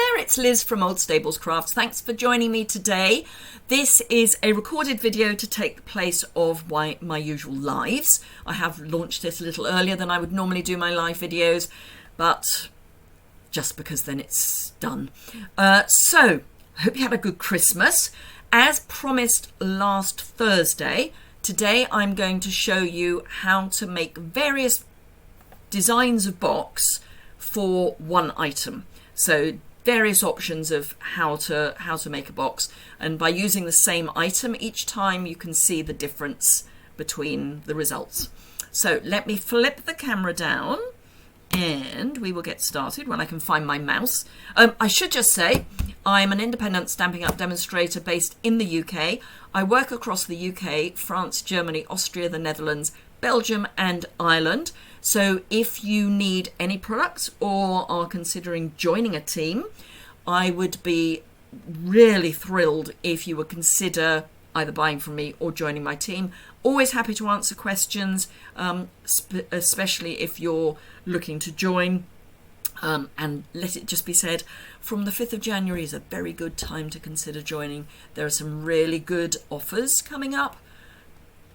there, it's Liz from Old Stables Crafts. Thanks for joining me today. This is a recorded video to take the place of my usual lives. I have launched this a little earlier than I would normally do my live videos, but just because then it's done. So, I hope you had a good Christmas. As promised last Thursday, today I'm going to show you how to make various designs of box for one item. So various options of how to make a box, and by using the same item each time you can see the difference between the results. So let me flip the camera down and we will get started when I can find my mouse. I should just say I'm an independent Stampin' Up! Demonstrator based in the UK. I work across the UK, France, Germany, Austria, the Netherlands, Belgium and Ireland. So if you need any products or are considering joining a team, I would be really thrilled if you would consider either buying from me or joining my team. Always happy to answer questions, especially if you're looking to join. And let it just be said, from the 5th of January is a very good time to consider joining. There are some really good offers coming up.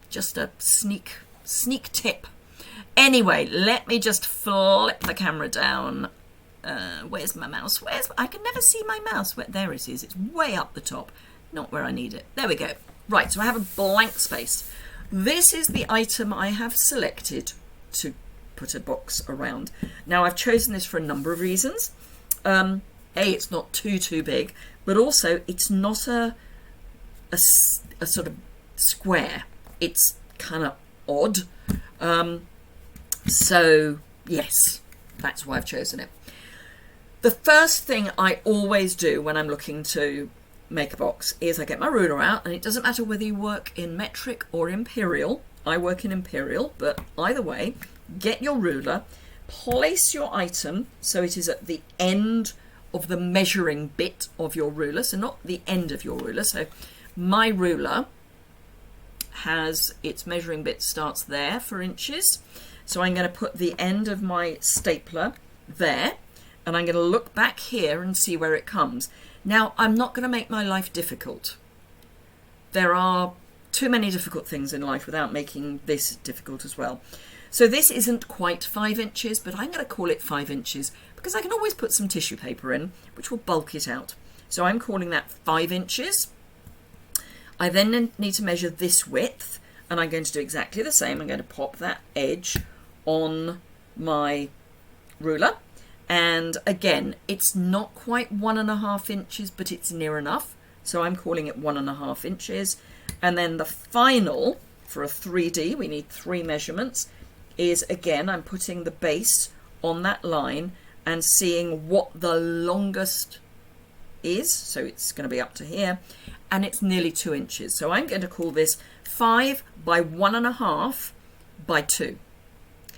Just a sneak tip. Anyway, let me just flip the camera down. Where's my mouse? I can never see my mouse. There it is. It's way up the top. Not where I need it. There we go. Right, so I have a blank space. This is the item I have selected to put a box around. Now, I've chosen this for a number of reasons. A, it's not too big, but also it's not a sort of square. It's kind of odd. So yes, that's why I've chosen it. The first thing I always do when I'm looking to make a box is I get my ruler out, and it doesn't matter whether you work in metric or imperial. I work in imperial, but either way, get your ruler, place your item so it is at the end of the measuring bit of your ruler, so not the end of your ruler. So my ruler has its measuring bit starts there for inches. So I'm going to put the end of my stapler there, and I'm going to look back here and see where it comes. Now, I'm not going to make my life difficult. There are too many difficult things in life without making this difficult as well. So this isn't quite 5 inches, but I'm going to call it 5 inches because I can always put some tissue paper in, which will bulk it out. So I'm calling that 5 inches. I then need to measure this width, and I'm going to do exactly the same. I'm going to pop that edge on my ruler, and again, it's not quite 1.5 inches, but it's near enough, so I'm calling it 1.5 inches. And then the final, for a 3D, we need 3 measurements, is again, I'm putting the base on that line and seeing what the longest is, so it's going to be up to here, and it's nearly 2 inches. So I'm going to call this 5 by 1.5 by 2.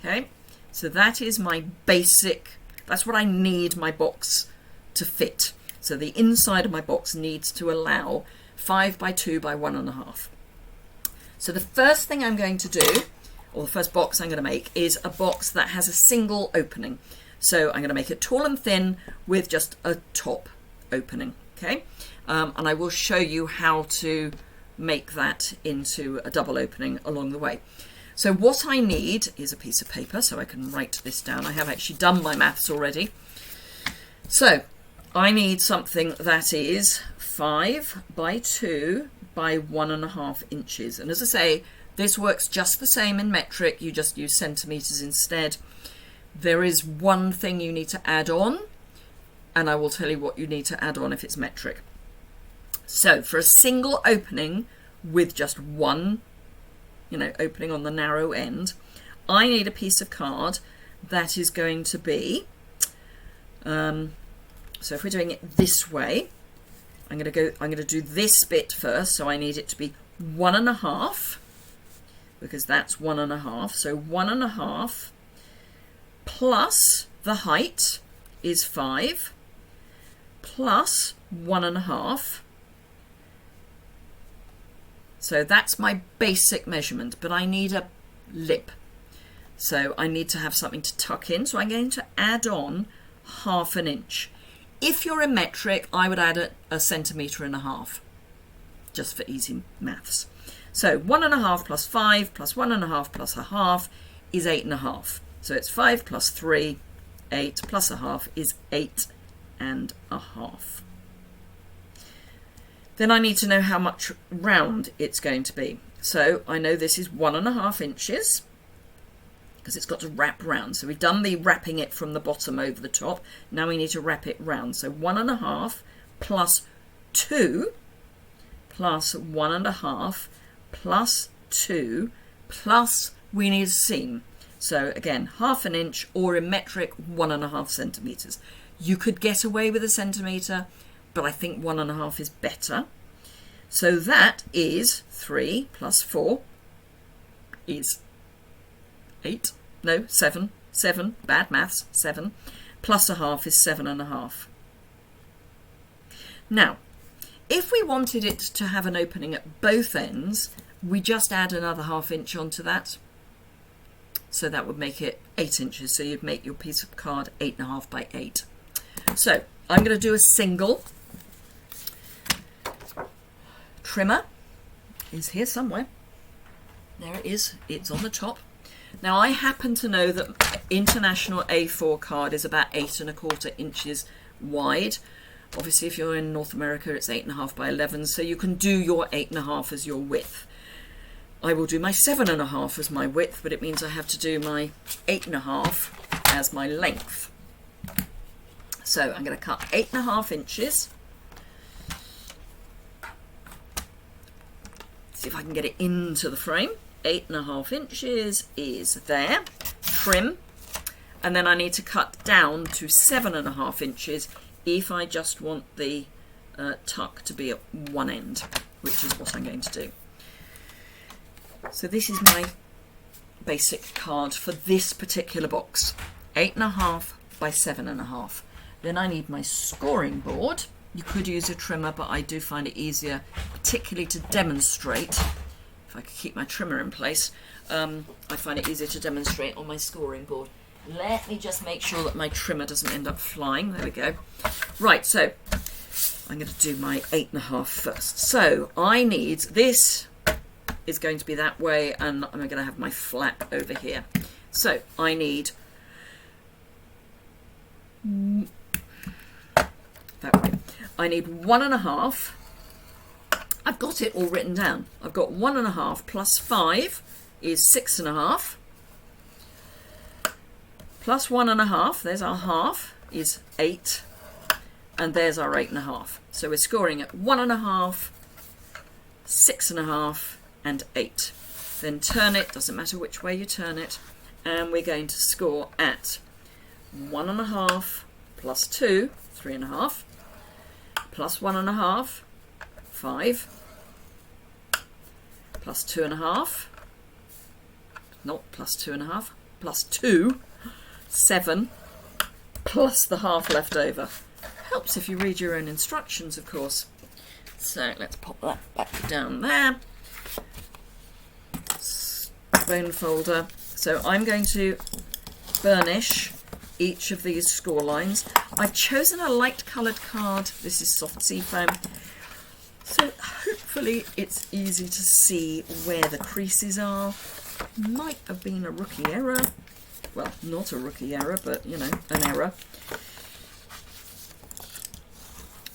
Okay, so that is my basic, that's what I need my box to fit. So the inside of my box needs to allow 5 by 2 by 1.5. So the first thing I'm going to do, or the first box I'm going to make, is a box that has a single opening. So I'm going to make it tall and thin with just a top opening. Okay, and I will show you how to make that into a double opening along the way. So what I need is a piece of paper so I can write this down. I have actually done my maths already. So I need something that is 5 by 2 by 1.5 inches. And as I say, this works just the same in metric. You just use centimeters instead. There is one thing you need to add on, and I will tell you what you need to add on if it's metric. So for a single opening with just one, opening on the narrow end, I need a piece of card that is going to be, so if we're doing it this way, I'm going to do this bit first, so I need it to be 1.5, because that's 1.5, so 1.5 plus the height is 5 plus 1.5. So that's my basic measurement, but I need a lip. So I need to have something to tuck in. So I'm going to add on 1/2 inch. If you're in metric, I would add a centimetre and a half, just for easy maths. So 1.5 plus 5 plus 1.5 plus a half is 8.5. So it's 5 plus 3, 8 plus a half is 8.5. Then I need to know how much round it's going to be. So I know this is 1.5 inches because it's got to wrap round. So we've done the wrapping it from the bottom over the top. Now we need to wrap it round. So 1.5 plus 2 plus 1.5 plus 2 plus we need a seam. So again, 1/2 inch, or in metric 1.5 centimetres. You could get away with a centimetre, but I think 1.5 is better. So that is 3 plus 4 is 8. No, 7. 7. Bad maths. 7. Plus a half is 7.5. Now, if we wanted it to have an opening at both ends, we just add another 1/2 inch onto that. So that would make it 8 inches. So you'd make your piece of card 8.5 by 8. So I'm going to do a single. Trimmer is here somewhere. There it is. It's on the top. Now I happen to know that international A4 card is about 8.25 inches wide. Obviously, if you're in North America, it's 8.5 by 11. So you can do your 8.5 as your width. I will do my 7.5 as my width, but it means I have to do my 8.5 as my length. So I'm going to cut 8.5 inches. See if I can get it into the frame. 8.5 inches is there. Trim. And then I need to cut down to 7.5 inches if I just want the tuck to be at one end, which is what I'm going to do. So this is my basic card for this particular box. 8.5 by 7.5. Then I need my scoring board. You could use a trimmer, but I do find it easier, particularly to demonstrate. If I could keep my trimmer in place, I find it easier to demonstrate on my scoring board. Let me just make sure that my trimmer doesn't end up flying. There we go. Right, so I'm going to do my 8.5 first. So I need this. Is going to be that way, and I'm going to have my flap over here. So I need that way. I need 1.5. I've got it all written down. I've got 1.5 plus 5 is 6.5. Plus 1.5, there's our half, is 8. And there's our 8.5. So we're scoring at 1.5, 6.5, and 8. Then turn it, doesn't matter which way you turn it, and we're going to score at 1.5 plus 2, 3.5, plus 1.5, 5, plus 2.5, not plus 2.5, plus 2, 7, plus the half left over. Helps if you read your own instructions, of course. So let's pop that back down there. Bone folder. So I'm going to burnish each of these score lines. I've chosen a light coloured card. This is soft seafoam. So hopefully it's easy to see where the creases are. Might have been a rookie error. Well, not a rookie error, but you know, an error.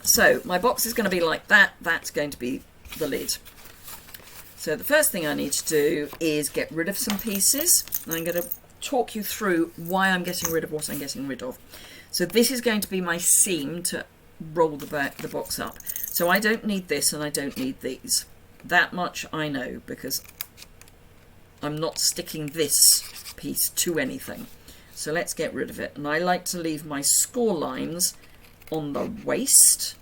So my box is going to be like that. That's going to be the lid. So the first thing I need to do is get rid of some pieces. And I'm going to talk you through why I'm getting rid of what I'm getting rid of. So this is going to be my seam to roll the box up. So I don't need this and I don't need these. That much I know, because I'm not sticking this piece to anything. So let's get rid of it. And I like to leave my score lines on the waist.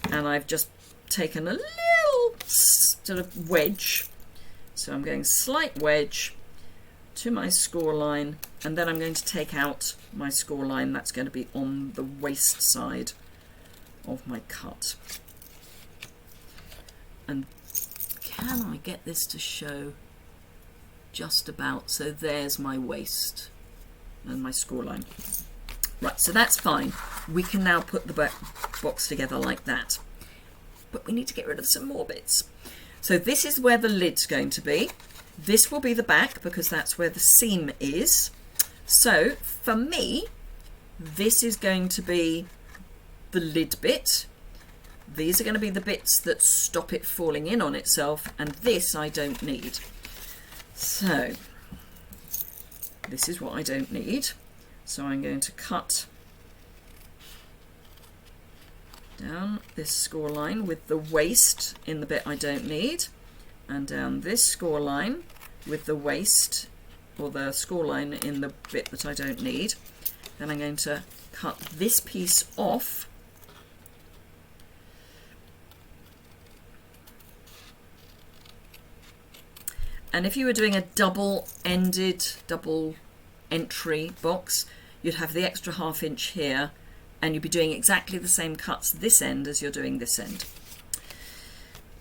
And I've just taken a little sort of wedge. So I'm going slight wedge to my score line, and then I'm going to take out my score line. That's going to be on the waist side of my cut. And can I get this to show just about? So there's my waist and my score line. Right, so that's fine. We can now put the box together like that. But we need to get rid of some more bits. So this is where the lid's going to be. This will be the back because that's where the seam is. So for me, this is going to be the lid bit. These are going to be the bits that stop it falling in on itself, and this I don't need. So this is what I don't need. So I'm going to cut down this score line with the waist in the bit I don't need, and down this score line with the waist or the score line in the bit that I don't need. Then I'm going to cut this piece off and if you were doing a double-ended, double entry box, you'd have the extra ½ inch here and you'd be doing exactly the same cuts this end as you're doing this end.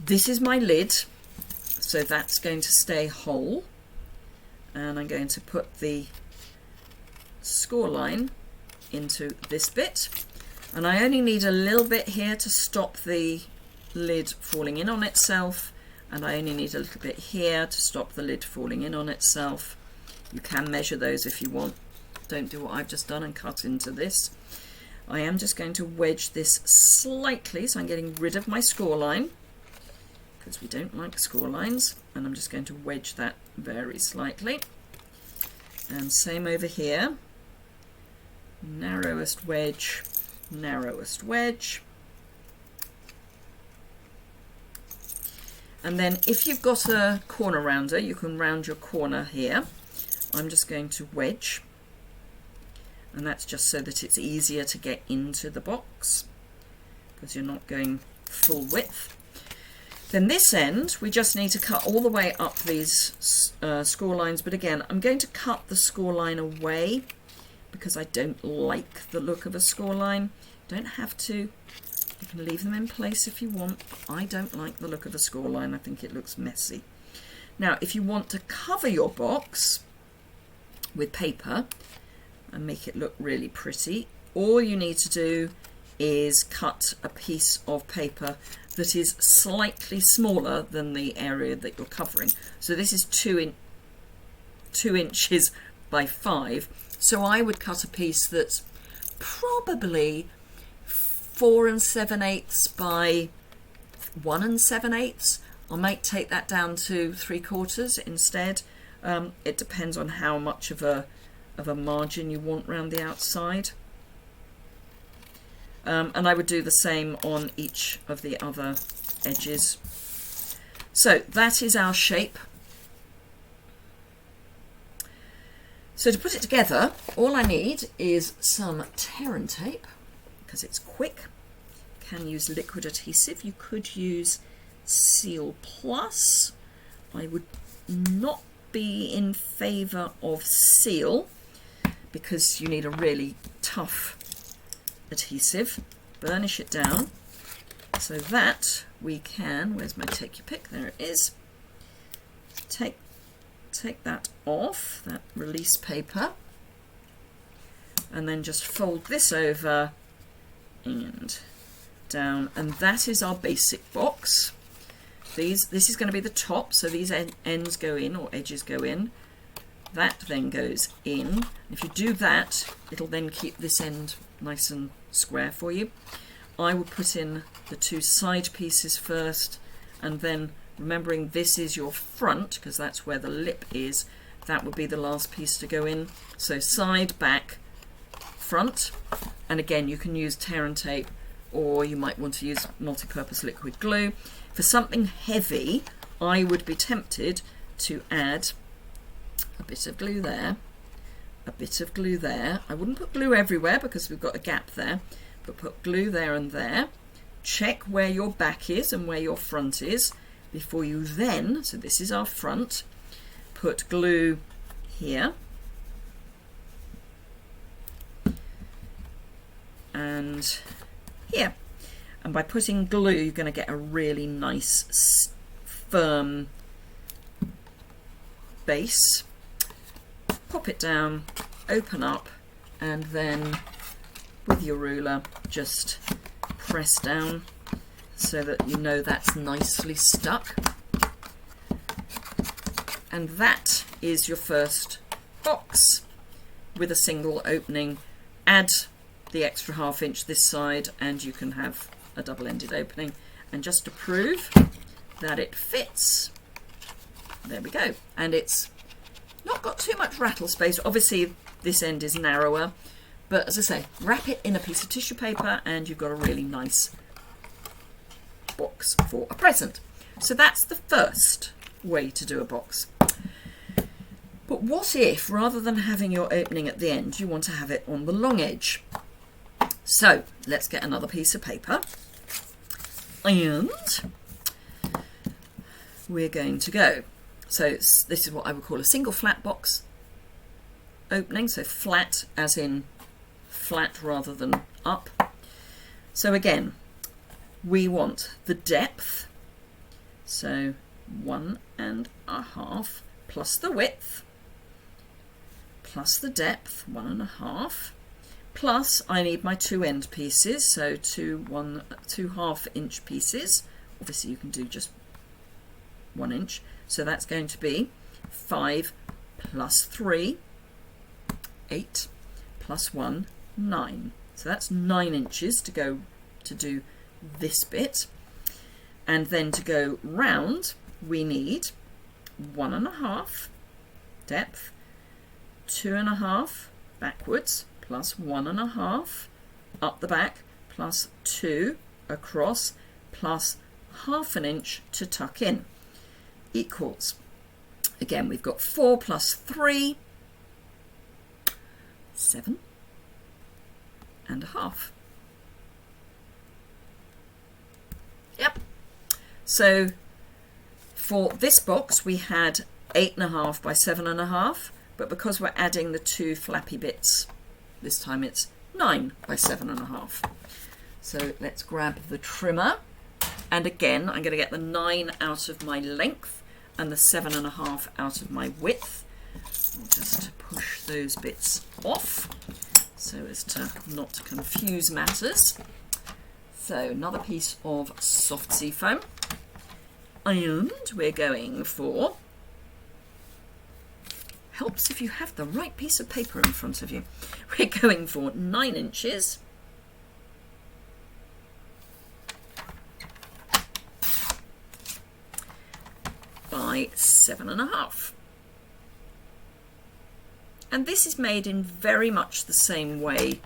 This is my lid, so that's going to stay whole, and I'm going to put the score line into this bit, and I only need a little bit here to stop the lid falling in on itself, and I only need a little bit here to stop the lid falling in on itself. You can measure those if you want. Don't do what I've just done and cut into this. I am just going to wedge this slightly, so I'm getting rid of my score line because we don't like score lines, and I'm just going to wedge that very slightly. And same over here, narrowest wedge, narrowest wedge. And then if you've got a corner rounder, you can round your corner here. I'm just going to wedge, and that's just so that it's easier to get into the box because you're not going full width. Then this end, we just need to cut all the way up these score lines, but again, I'm going to cut the score line away because I don't like the look of a score line. Don't have to. You can leave them in place if you want. I don't like the look of a score line. I think it looks messy. Now, if you want to cover your box with paper and make it look really pretty, all you need to do is cut a piece of paper that is slightly smaller than the area that you're covering. So this is 2 inches by 5. So I would cut a piece that's probably 4 7/8 by 1 7/8. I might take that down to 3/4 instead. It depends on how much of a margin you want around the outside. And I would do the same on each of the other edges. So that is our shape. So to put it together, all I need is some tear and tape because it's quick. You can use liquid adhesive. You could use Seal Plus. I would not be in favour of Seal because you need a really tough adhesive. Burnish it down so that we can, where's my take your pick, there it is, take that off, that release paper, and then just fold this over and down, and that is our basic box. This is going to be the top, so these ends go in, or edges go in. That then goes in. If you do that, it'll then keep this end nice and square for you. I would put in the 2 side pieces first, and then remembering this is your front because that's where the lip is, that would be the last piece to go in. So side, back, front, and again you can use tear and tape, or you might want to use multi-purpose liquid glue. For something heavy, I would be tempted to add a bit of glue there, a bit of glue there. I wouldn't put glue everywhere because we've got a gap there, but put glue there and there. Check where your back is and where your front is before you then, so this is our front, put glue here and here. And by putting glue, you're going to get a really nice firm base. Pop it down, open up, and then with your ruler, just press down so that you know that's nicely stuck. And that is your first box with a single opening. Add the extra 1/2 inch this side and you can have a double-ended opening. And just to prove that it fits, there we go. And it's not got too much rattle space. Obviously this end is narrower, but as I say, wrap it in a piece of tissue paper and you've got a really nice box for a present. So that's the first way to do a box. But what if, rather than having your opening at the end, you want to have it on the long edge? So let's get another piece of paper and we're going to go. So this is what I would call a single flat box opening. So flat as in flat rather than up. So again, we want the depth. So 1.5 plus the width plus the depth, 1.5, plus I need my 2 end pieces, so two 1/2 inch pieces. Obviously you can do just 1 inch, so that's going to be 5 plus 3, 8, plus 1, 9. So that's 9 inches to go to do this bit. And then to go round, we need 1.5 depth, 2.5 backwards, plus 1.5 up the back, plus 2 across, plus 1/2 inch to tuck in, equals, again we've got 4 plus 3, 7.5. Yep. So for this box we had 8.5 by 7.5, but because we're adding the 2 flappy bits, this time it's 9 by 7.5. So let's grab the trimmer, and again I'm going to get the 9 out of my length and the 7.5 out of my width. I'll just push those bits off so as to not confuse matters. So another piece of soft sea foam, and we're going for, helps if you have the right piece of paper in front of you, we're going for 9 inches by 7.5. And this is made in very much the same way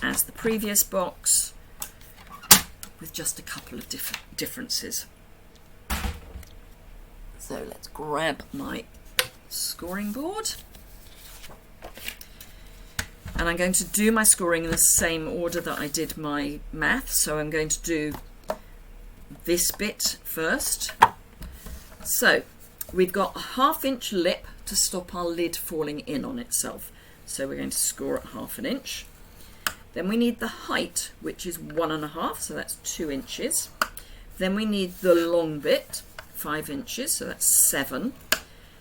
as the previous box, with just a couple of differences. So let's grab my scoring board, and I'm going to do my scoring in the same order that I did my math. So I'm going to do this bit first. So we've got a 1/2 inch lip to stop our lid falling in on itself, so we're going to score at 1/2 inch. Then we need the height, which is 1.5, so that's 2 inches. Then we need the long bit, 5 inches, so that's 7.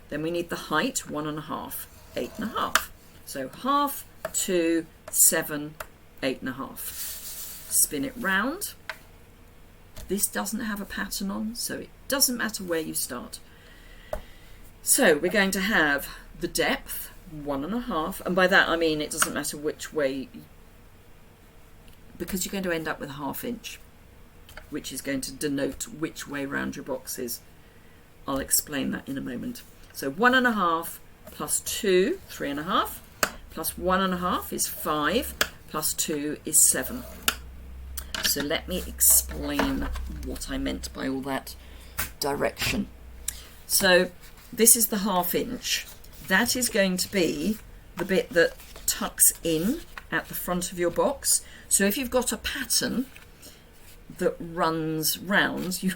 Then we need the height, 1.5, 8.5. So 1/2, 2, 7, 8.5. Spin it round. This doesn't have a pattern on, so it doesn't matter where you start. So we're going to have the depth, 1.5, and by that I mean it doesn't matter which way, because you're going to end up with 1/2 inch, which is going to denote which way round your box is. I'll explain that in a moment. So 1.5 plus 2, 3.5, plus 1.5 is 5, plus 2 is 7. So let me explain what I meant by all that direction. So this is the 1/2 inch. That is going to be the bit that tucks in at the front of your box. So if you've got a pattern that runs round, you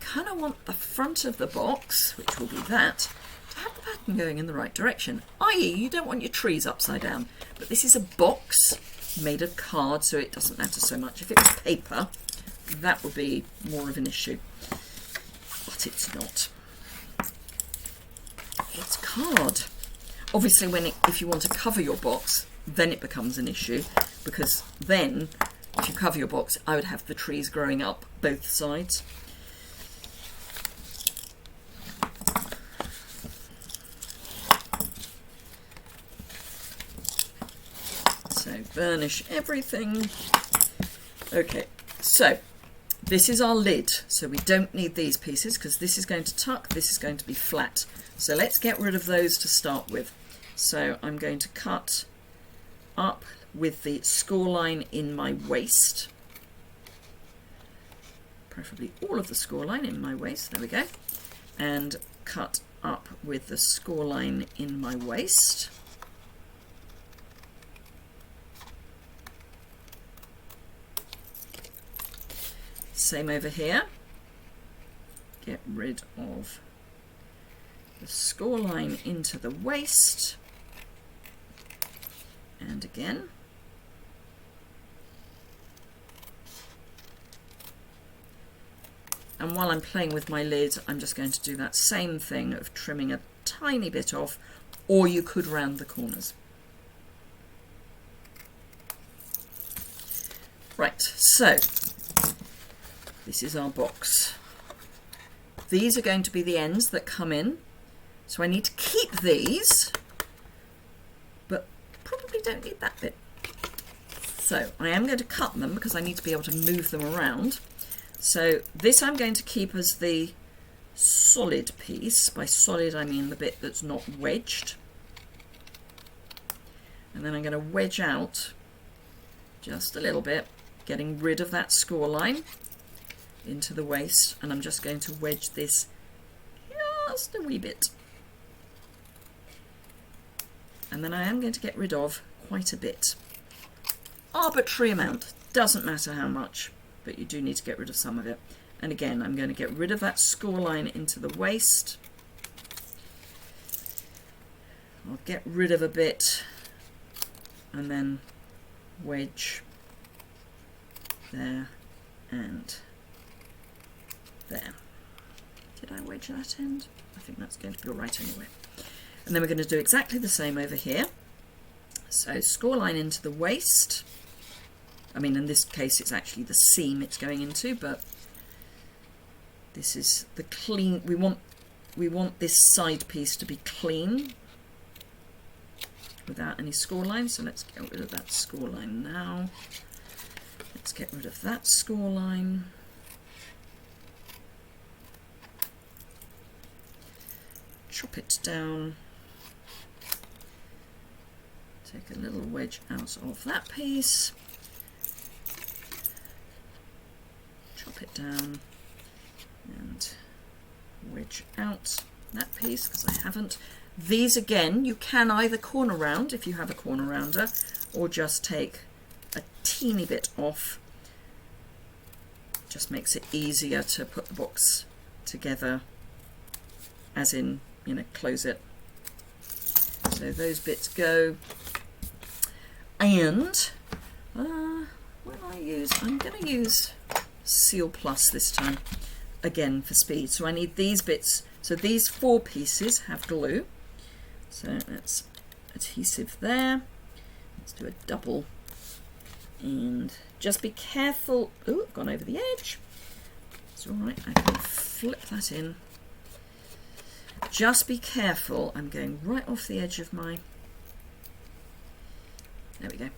kind of want the front of the box, which will be that, to have the pattern going in the right direction, i.e. you don't want your trees upside down. But this is a box made of card, so it doesn't matter so much. If it was paper, that would be more of an issue, but it's not. It's card. Obviously if you want to cover your box, then it becomes an issue, because then if you cover your box, I would have the trees growing up both sides. So burnish everything. Okay, so this is our lid, so we don't need these pieces because this is going to tuck, this is going to be flat. So let's get rid of those to start with. So I'm going to cut up with the score line in my waist, preferably all of the score line in my waist, there we go, and cut up with the score line in my waist. Same over here, get rid of the score line into the waist, and again. And while I'm playing with my lid, I'm just going to do that same thing of trimming a tiny bit off, or you could round the corners. Right, so this is our box. These are going to be the ends that come in. So I need to keep these, but probably don't need that bit. So I am going to cut them because I need to be able to move them around. So this I'm going to keep as the solid piece. By solid I mean the bit that's not wedged. And then I'm going to wedge out just a little bit, getting rid of that score line into the waist, and I'm just going to wedge this just a wee bit. And then I am going to get rid of quite a bit. Arbitrary amount, doesn't matter how much, but you do need to get rid of some of it. And again, I'm going to get rid of that score line into the waist. I'll get rid of a bit and then wedge there and there. Did I wedge that end? I think that's going to be all right anyway. And then we're going to do exactly the same over here. So score line into the waist. I mean, in this case, it's actually the seam it's going into, but this is the clean. We want this side piece to be clean without any score line. So let's get rid of that score line now. Let's get rid of that score line. Chop it down. Take a little wedge out of that piece. Chop it down and wedge out that piece because I haven't. These again, you can either corner round if you have a corner rounder, or just take a teeny bit off. Just makes it easier to put the box together, as in, you know, close it. So those bits go. And I'm going to use Seal Plus this time, again for speed. So I need these bits. So these 4 pieces have glue. So that's adhesive there. Let's do a double. And just be careful. Oh, I've gone over the edge. It's all right. I can flip that in. Just be careful. I'm going right off the edge of my... There we go.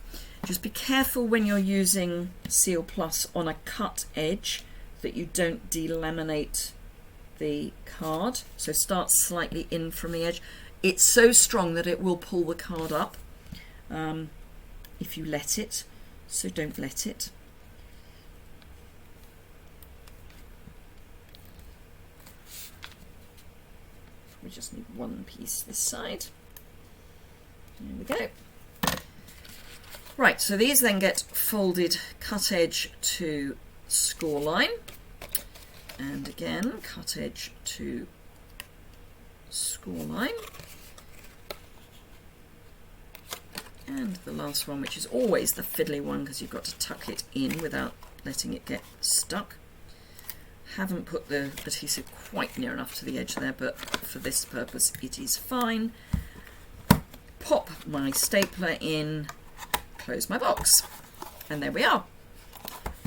Just be careful when you're using Seal Plus on a cut edge that you don't delaminate the card. So start slightly in from the edge. It's so strong that it will pull the card up if you let it. So don't let it. We just need one piece this side. There we go. Right, so these then get folded cut edge to score line, and again cut edge to score line, and the last one, which is always the fiddly one because you've got to tuck it in without letting it get stuck. Haven't put the adhesive quite near enough to the edge there, but for this purpose it is fine. Pop my stapler in, close my box. And there we are.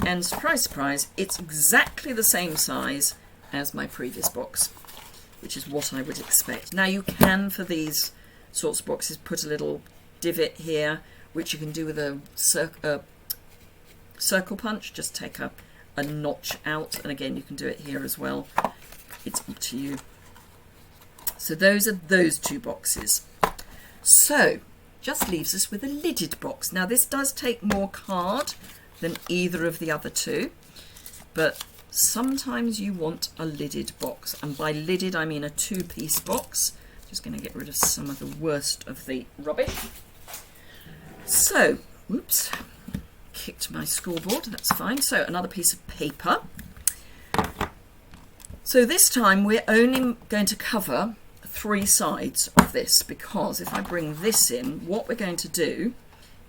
And surprise, surprise, it's exactly the same size as my previous box, which is what I would expect. Now you can, for these sorts of boxes, put a little divot here, which you can do with a circle punch. Just take a notch out, and again you can do it here as well. It's up to you. So those are those two boxes. So just leaves us with a lidded box. Now this does take more card than either of the other two, but sometimes you want a lidded box, and by lidded I mean a two-piece box. Just going to get rid of some of the worst of the rubbish. So, whoops, kicked my scoreboard, that's fine. So another piece of paper. So this time we're only going to cover 3 sides of this, because if I bring this in, what we're going to do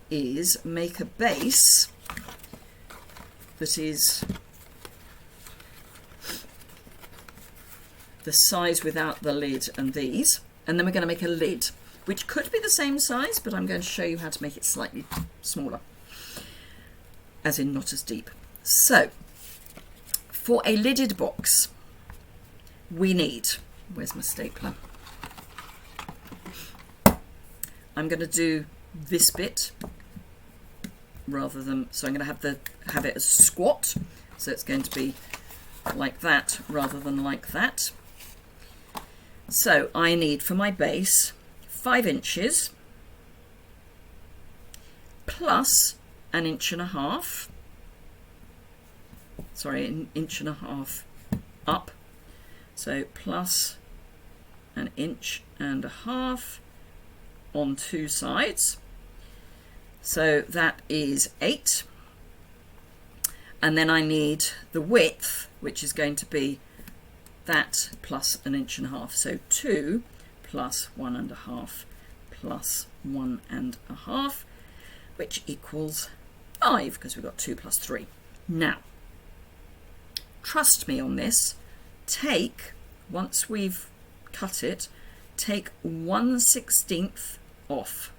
is make a base that is the size without the lid and these, and then we're going to make a lid which could be the same size, but I'm going to show you how to make it slightly smaller, as in not as deep. So for a lidded box we need, where's my stapler? I'm going to do this bit rather than, so I'm going to have it as squat, so it's going to be like that rather than like that. So I need for my base 5 inches plus an inch and a half, sorry, an inch and a half up, so plus an inch and a half on 2 sides. So that is 8, and then I need the width, which is going to be that plus an inch and a half, so 2 plus 1.5 plus 1.5, which equals 5, because we've got 2 plus 3. Now, trust me on this, once we've cut it, take 1/16 off.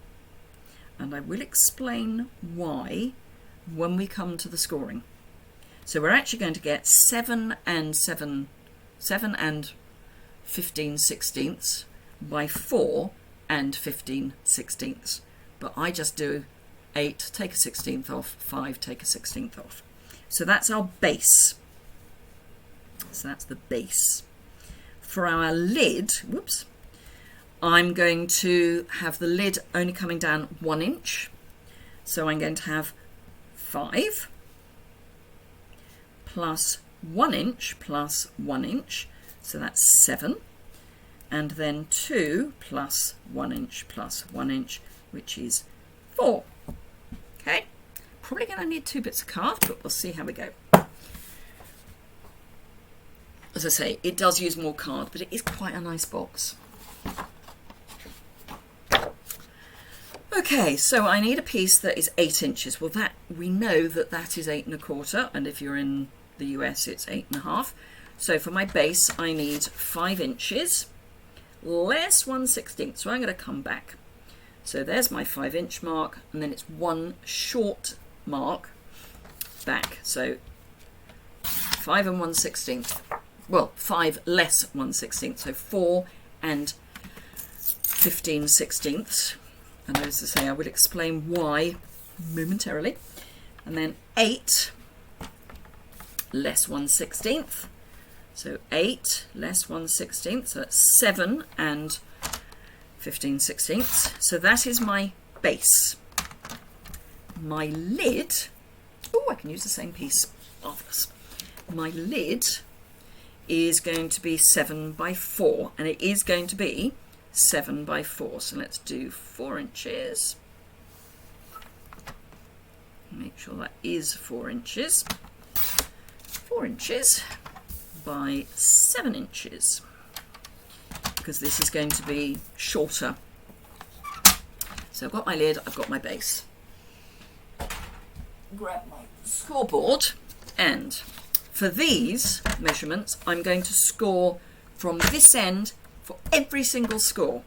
And I will explain why when we come to the scoring. So we're actually going to get 7 and 15/16 by 4 and 15/16. But I just do 8, take a 16th off, 5, take a 16th off. So that's our base. So that's the base. For our lid, whoops, I'm going to have the lid only coming down 1 inch. So I'm going to have 5 plus 1 inch plus 1 inch. So that's 7. And then 2 plus 1 inch plus 1 inch, which is 4. Okay. Probably going to need 2 bits of card, but we'll see how we go. As I say, it does use more card, but it is quite a nice box. Okay, so I need a piece that is 8 inches. Well, that we know that is 8 1/4, and if you're in the US, it's 8 1/2. So for my base, I need 5 inches less 1/16. So I'm going to come back. So there's my 5 inch mark, and then it's 1 short mark back. So 5 and 1/16. Well, 5 less 1/16. So 4 and 15/16. And as I say, I will explain why momentarily. And then 8 less 1/16. So 8 less 1/16. So that's 7 and 15/16. So that is my base. My lid, oh, I can use the same piece. Marvellous. My lid is going to be 7 by 4, and it is going to be 7 by 4. So let's do 4 inches. Make sure that is 4 inches. 4 inches by 7 inches, because this is going to be shorter. So I've got my lid, I've got my base. Grab my scoreboard, and for these measurements, I'm going to score from this end for every single score,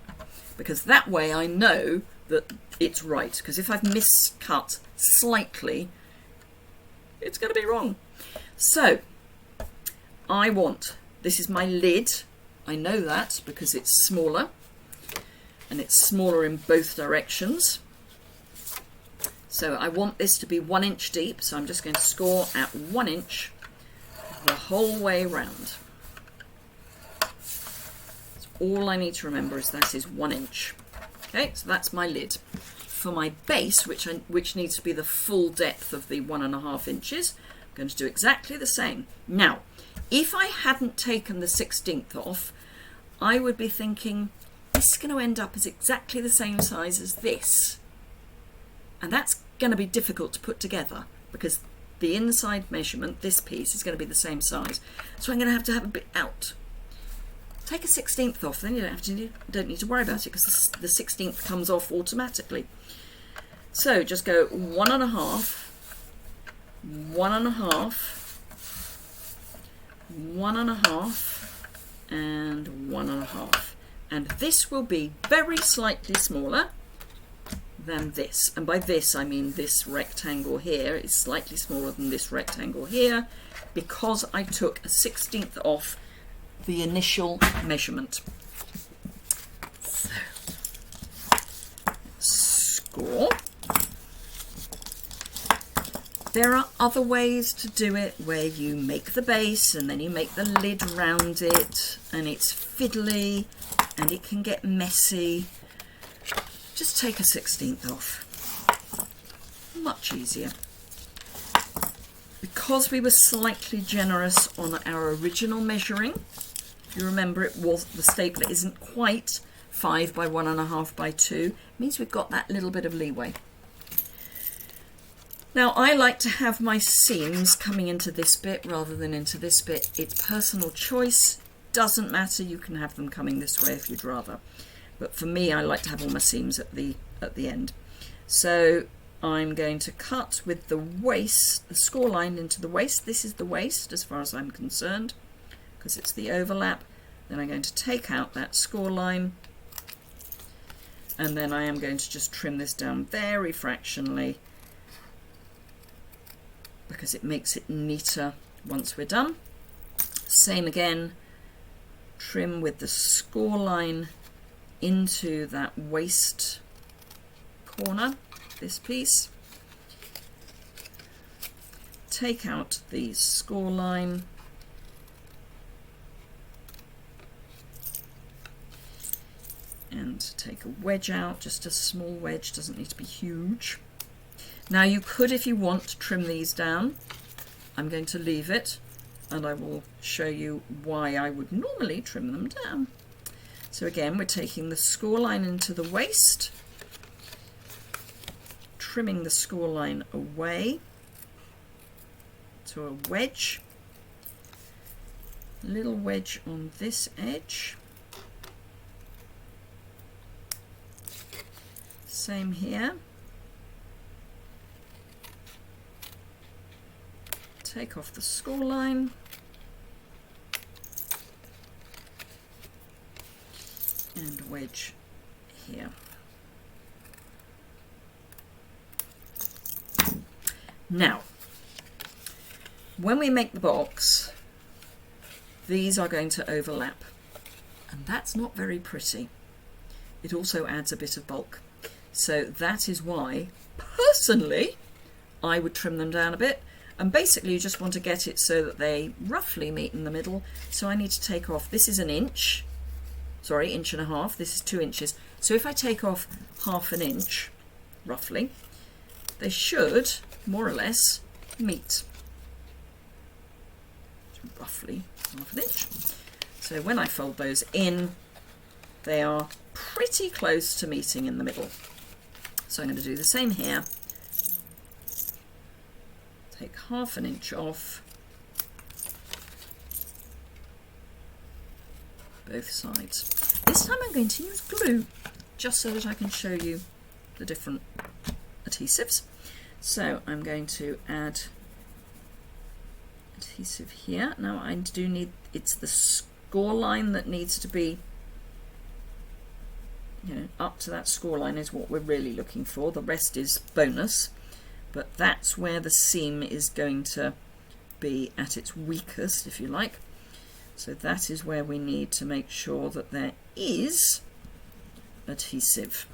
because that way I know that it's right, because if I've miscut slightly, it's going to be wrong. So I want, this is my lid. I know that because it's smaller, and it's smaller in both directions. So I want this to be 1 inch deep, so I'm just going to score at 1 inch the whole way round. So all I need to remember is that is 1 inch. Okay, so that's my lid. For my base, which needs to be the full depth of the 1.5 inches, I'm going to do exactly the same. Now, if I hadn't taken the 16th off, I would be thinking, this is going to end up as exactly the same size as this. And that's going to be difficult to put together because the inside measurement, this piece, is going to be the same size. So I'm going to have a bit out. Take a 16th off, then you don't need to worry about it because the 16th comes off automatically. So just go 1.5, 1.5, 1.5, and 1.5. And this will be very slightly smaller than this. And by this I mean this rectangle here is slightly smaller than this rectangle here because I took a 16th off the initial measurement. So, score. There are other ways to do it where you make the base and then you make the lid round it, and it's fiddly and it can get messy. Just take a 16th off. Much easier. Because we were slightly generous on our original measuring, if you remember, it was the stapler isn't quite 5 by 1.5 by 2. It means we've got that little bit of leeway. Now I like to have my seams coming into this bit rather than into this bit. It's personal choice. Doesn't matter, you can have them coming this way if you'd rather. But for me, I like to have all my seams at the end. So I'm going to cut with the waist, the score line into the waist. This is the waist as far as I'm concerned, because it's the overlap. Then I'm going to take out that score line, and then I am going to just trim this down very fractionally because it makes it neater once we're done. Same again, trim with the score line into that waist corner, this piece. Take out the score line, and take a wedge out, just a small wedge, doesn't need to be huge. Now you could, if you want, trim these down. I'm going to leave it, and I will show you why I would normally trim them down. So again, we're taking the score line into the waist, trimming the score line away to a wedge, little wedge on this edge, same here. Take off the score line, and wedge here. Now, when we make the box, these are going to overlap, and that's not very pretty. It also adds a bit of bulk. So that is why, personally, I would trim them down a bit. And basically you just want to get it so that they roughly meet in the middle. So I need to take off, this is an inch, sorry, 1.5 inches, this is 2 inches. So if I take off 1/2 inch, roughly, they should, more or less, meet. So roughly 1/2 inch. So when I fold those in, they are pretty close to meeting in the middle. So I'm going to do the same here. Take 1/2 inch off both sides. This time I'm going to use glue, just so that I can show you the different adhesives. So I'm going to add adhesive here. Now I do need, it's the score line that needs to be you know, up to that score line is what we're really looking for. The rest is bonus, but that's where the seam is going to be at its weakest, if you like. So that is where we need to make sure that there is adhesive.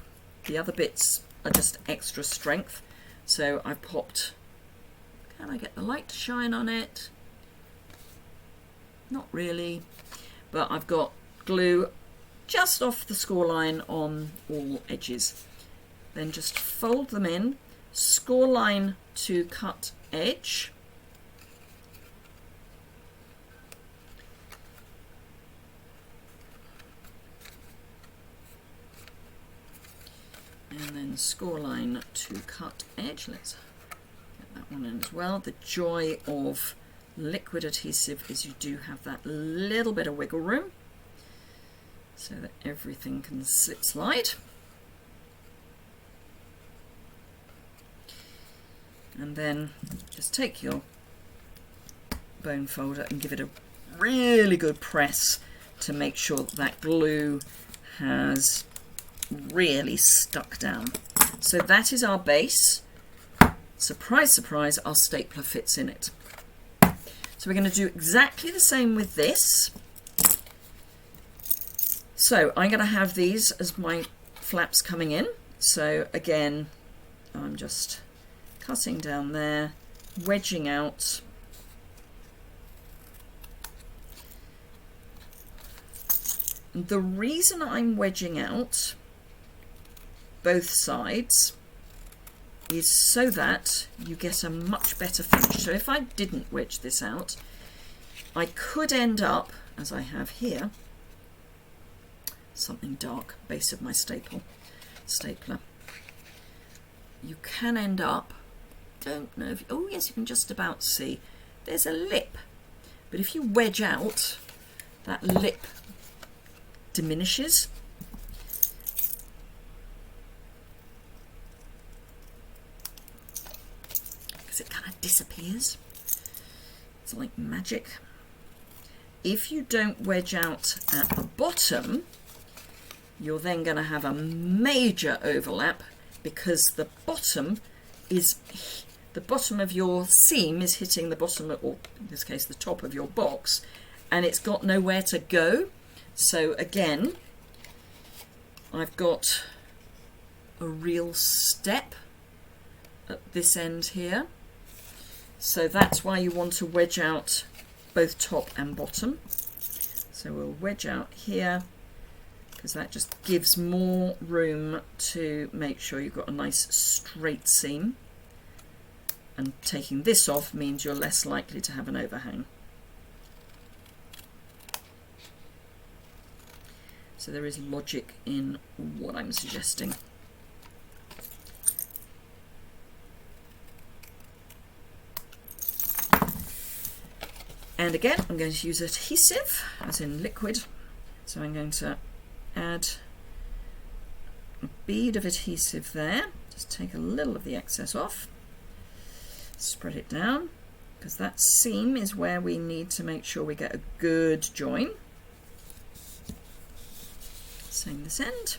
The other bits are just extra strength. So I popped, can I get the light to shine on it? Not really, but I've got glue just off the score line on all edges. Then just fold them in, score line to cut edge. And then score line to cut edge. Let's get that one in as well. The joy of liquid adhesive is you do have that little bit of wiggle room so that everything can slip slide. And then just take your bone folder and give it a really good press to make sure that that glue has really stuck down. So that is our base. Surprise, surprise, our stapler fits in it. So we're going to do exactly the same with this. So I'm going to have these as my flaps coming in. So again, I'm just cutting down there, wedging out. The reason I'm wedging out both sides is so that you get a much better finish. So if I didn't wedge this out, I could end up, as I have here, something dark, base of my stapler. You can end up, don't know if, oh yes, you can just about see, there's a lip. But if you wedge out, that lip diminishes. It kind of disappears. It's like magic. If you don't wedge out at the bottom, you're then going to have a major overlap because the bottom of your seam is hitting the bottom of, or in this case the top of your box, and it's got nowhere to go. So again, I've got a real step at this end here. So that's why you want to wedge out both top and bottom. So we'll wedge out here because that just gives more room to make sure you've got a nice straight seam. And taking this off means you're less likely to have an overhang. So there is logic in what I'm suggesting. And again, I'm going to use adhesive, as in liquid. So I'm going to add a bead of adhesive there. Just take a little of the excess off. Spread it down, because that seam is where we need to make sure we get a good join. Same this end.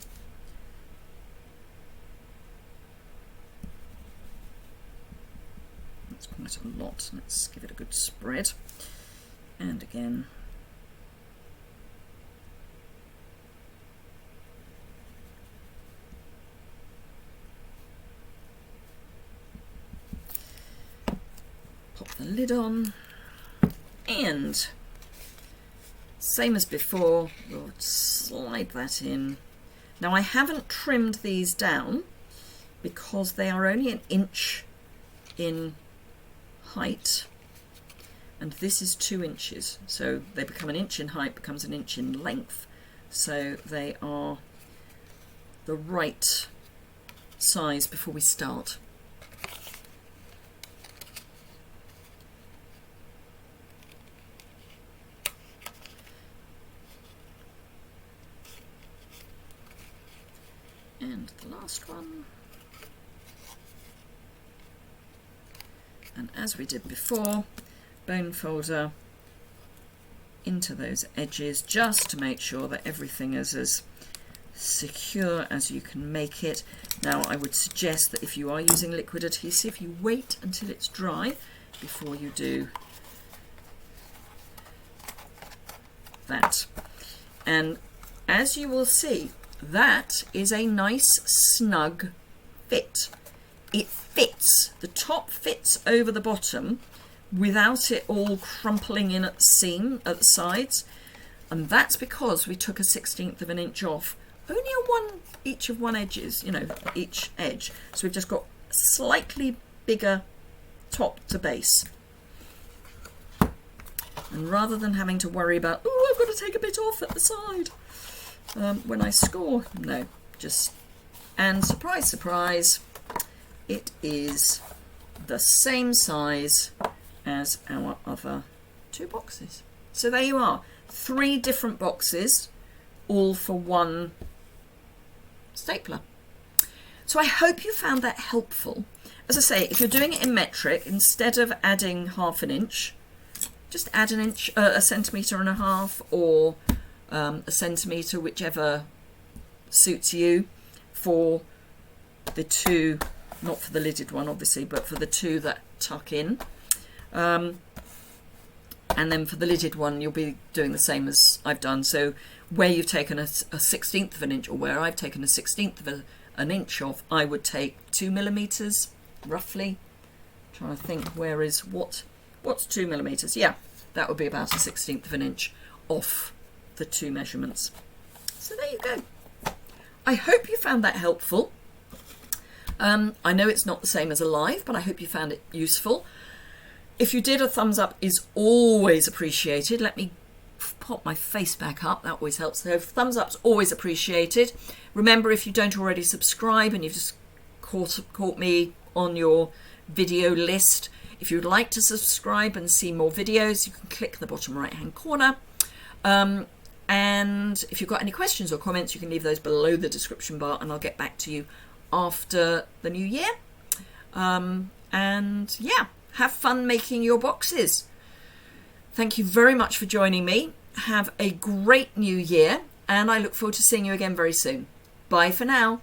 That's quite a lot. Let's give it a good spread. And again, pop the lid on, and same as before, we'll slide that in. Now I haven't trimmed these down because they are only an inch in height. And this is 2 inches, so they become an inch in height, becomes an inch in length. So they are the right size before we start. And the last one. And as we did before, bone folder into those edges just to make sure that everything is as secure as you can make it. Now I would suggest that if you are using liquid adhesive, you wait until it's dry before you do that. And as you will see, that is a nice snug fit. It fits, the top fits over the bottom without it all crumpling in at the seam, at the sides, and that's because we took a 1/16 of an inch off, only each of one edges, you know, each edge. So we've just got slightly bigger top to base. And rather than having to worry about, oh, I've got to take a bit off at the side when I score, no, just, and surprise, surprise, it is the same size as our other 2 boxes. So there you are, 3 different boxes, all for one stapler. So I hope you found that helpful. As I say, if you're doing it in metric, instead of adding 1/2 inch, just add an inch, 1.5 centimetres, or 1 centimetre, whichever suits you, for the 2, not for the lidded one obviously, but for the 2 that tuck in. And then for the lidded one, you'll be doing the same as I've done. So where you've taken a 1/16 of an inch, or where I've taken a 1/16 of an inch off, I would take 2 millimetres roughly. I'm trying to think, where is what's 2 millimetres? Yeah, that would be about a 1/16 of an inch off the 2 measurements. So there you go. I hope you found that helpful. I know it's not the same as a live, but I hope you found it useful. If you did, a thumbs up is always appreciated. Let me pop my face back up, that always helps. So thumbs up's always appreciated. Remember, if you don't already subscribe and you've just caught me on your video list, if you'd like to subscribe and see more videos, you can click the bottom right hand corner. And if you've got any questions or comments, you can leave those below the description bar, and I'll get back to you after the new year. And yeah, have fun making your boxes. Thank you very much for joining me. Have a great new year, and I look forward to seeing you again very soon. Bye for now.